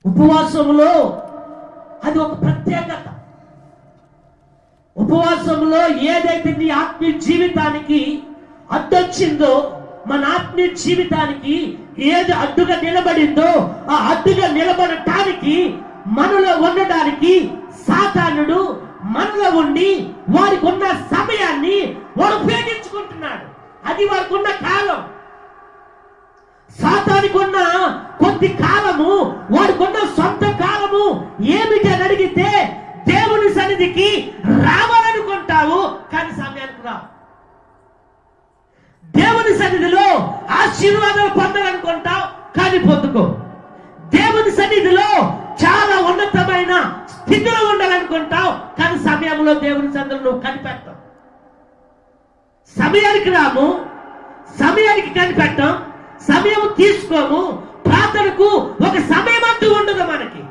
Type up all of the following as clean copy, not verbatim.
ఉపవాసంలో అది ఒక ప్రత్యేకత. ఉపవాసంలో ఏదైతే నీ ఆత్మీయ జీవితానికి అడ్డొచ్చిందో, మన ఆత్మీయ జీవితానికి ఏది అడ్డుగా నిలబడిందో, ఆ అడ్డుగా నిలబడటానికి మనలో ఉండడానికి సాతానుడు మనలో ఉండి వారికి ఉన్న సమయాన్ని వాడు ఉపయోగించుకుంటున్నాడు. అది వారికి ఉన్న కాలం. సాతానికి ఉన్న కొద్ది కాలము, వాడికి ఉన్న సొంత కాలము ఏమిటి అని అడిగితే, దేవుని సన్నిధికి రావాలనుకుంటావు కానీ సమయానికి రావు. దేవుని సన్నిధిలో ఆశీర్వాదాలు పొందాలనుకుంటావు కానీ పొందుకో. దేవుని సన్నిధిలో చాలా ఉన్నతమైన స్థితిలో ఉండాలనుకుంటావు కానీ సమయంలో దేవుని సన్నిధిలో నువ్వు కనిపెట్టవు. సమయానికి రాము, సమయానికి కనిపెట్టం, సమయం తీసుకోము. ప్రార్థనకు ఒక సమయం అంటూ ఉండదు మనకి.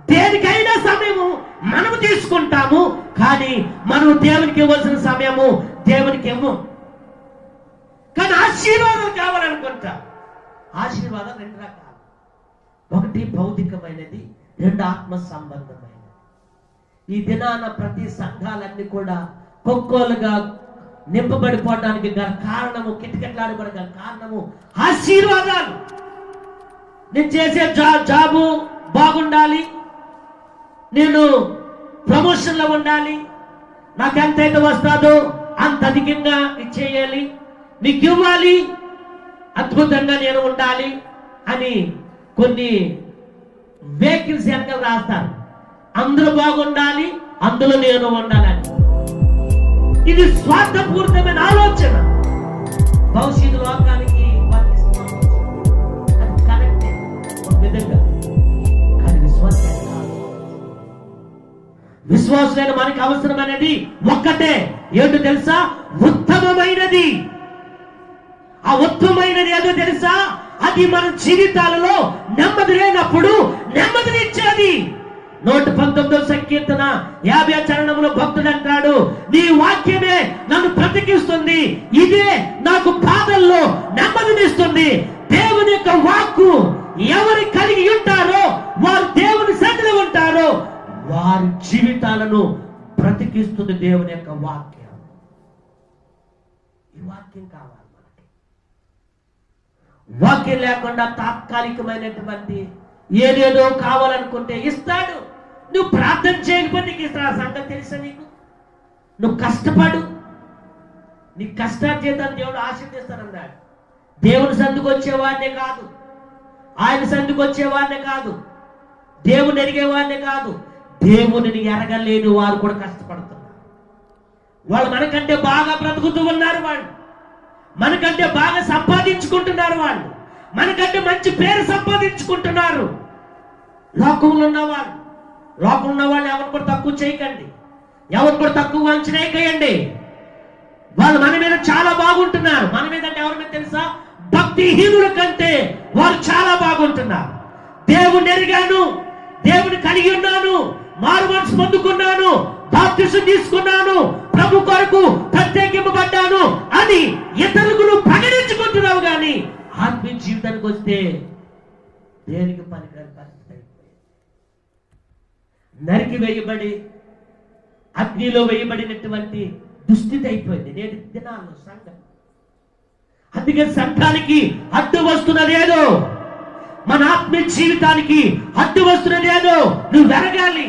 దేనికైనా సమయము మనము తీసుకుంటాము కానీ మనం దేవునికి ఇవ్వాల్సిన సమయము దేవునికి ఇవ్వము. కానీ ఆశీర్వాదం కావాలనుకుంటా. ఆశీర్వాదం రెండు రకాలు. ఒకటి భౌతికమైనది, రెండు ఆత్మ సంబంధమైనది. ఈ దినాన ప్రతి సంఘాలన్నీ కూడా కొక్కోలుగా నింపబడిపోవడానికి గల కారణము, కిటకిటలాడబడిన కారణము ఆశీర్వాదాలు. నేను చేసే జాబు బాగుండాలి, నేను ప్రమోషన్లో ఉండాలి, నాకు ఎంతైతే వస్తుందో అంత అధికంగా ఇచ్చేయాలి, నీకు ఇవ్వాలి, అద్భుతంగా నేను ఉండాలి అని కొన్ని వెహికల్స్ వెనకాల రాస్తారు. అందరూ బాగుండాలి, అందులో నేను ఉండాలని. ఇది స్వార్థపూరితమైన ఆలోచన. భవిష్యత్తు లోకానికి అది కరెక్టే ఒక విధంగా, కానీ విశ్వాసులైన మనకి అవసరమైనది ఒక్కటే. ఏంటో తెలుసా? ఉత్తమమైనది. ఆ ఉత్తమమైనది ఏదో తెలుసా? అది మన జీవితాలలో నెమ్మది లేనప్పుడు నెమ్మదినిచ్చేది. 119వ సంకీర్తన 50వ చరణంలో భక్తుడు అంటాడు, నీ వాక్యమే నన్ను బ్రతికిస్తుంది, ఇదే నాకు బాధల్లో నెమ్మదినిస్తుంది. దేవుని యొక్క వాక్కు ఎవరు కలిగి ఉంటారో వారు దేవుని సన్నిధిలో ఉంటారో వారి జీవితాలను బ్రతికిస్తుంది దేవుని యొక్క వాక్యం. ఈ వాక్యం కావాలి మనకి. వాక్యం లేకుండా తాత్కాలికమైనటువంటి ఏదేదో కావాలనుకుంటే ఇస్తాడు. నువ్వు ప్రార్థన చేయకపోతే నీకు ఇస్తాడు. ఆ సంగతి తెలుసా నీకు? నువ్వు కష్టపడు, నీ కష్టార్జితాన్ని దేవుడు ఆశీర్వదిస్తానన్నాడు. దేవుని సందుకు వచ్చేవాడినే కాదు, ఆయన సందుకు వచ్చేవాడినే కాదు, దేవుని ఎరిగేవాడినే కాదు, దేవుని ఎరగలేని వారు కూడా కష్టపడుతున్నారు. వాళ్ళు మనకంటే బాగా బ్రతుకుతూ ఉన్నారు, వాళ్ళు మనకంటే బాగా సంపాదించుకుంటున్నారు, వాళ్ళు మనకంటే మంచి పేరు సంపాదించుకుంటున్నారు. లోకంలో ఉన్నవాళ్ళు ఎవరు కూడా తక్కువ చేయకండి, ఎవరు కూడా తక్కువ అంచనా వేయకండి. వాళ్ళు మన మీద చాలా బాగుంటున్నారు. మన మీద అంటే ఎవరి మీద తెలుసా? భక్తిహీనుల కంటే వారు చాలా బాగుంటున్నారు. దేవుని ఎరిగాను, దేవుని కలిగి ఉన్నాను, మారు మనసు పొందుకున్నాను, బాప్తిసం తీసుకున్నాను, ప్రభు కొరకు ప్రత్యేకింపబడ్డాను అని ఇతరులకు నువ్వు ప్రకటించుకుంటున్నావు. కానీ ఆత్మీయ జీవితానికి వస్తే దేనికి పనికిరాని పరిస్థితి అయిపోయింది. నరికి వేయబడి అగ్నిలో వేయబడినటువంటి దుస్థితి అయిపోయింది నేటి దినాల్లో సంఘం. అందుకే సంఘానికి అడ్డు వస్తున్నదేదో, మన ఆత్మీయ జీవితానికి అడ్డు వస్తున్నదేదో నువ్వు వెరగాలి.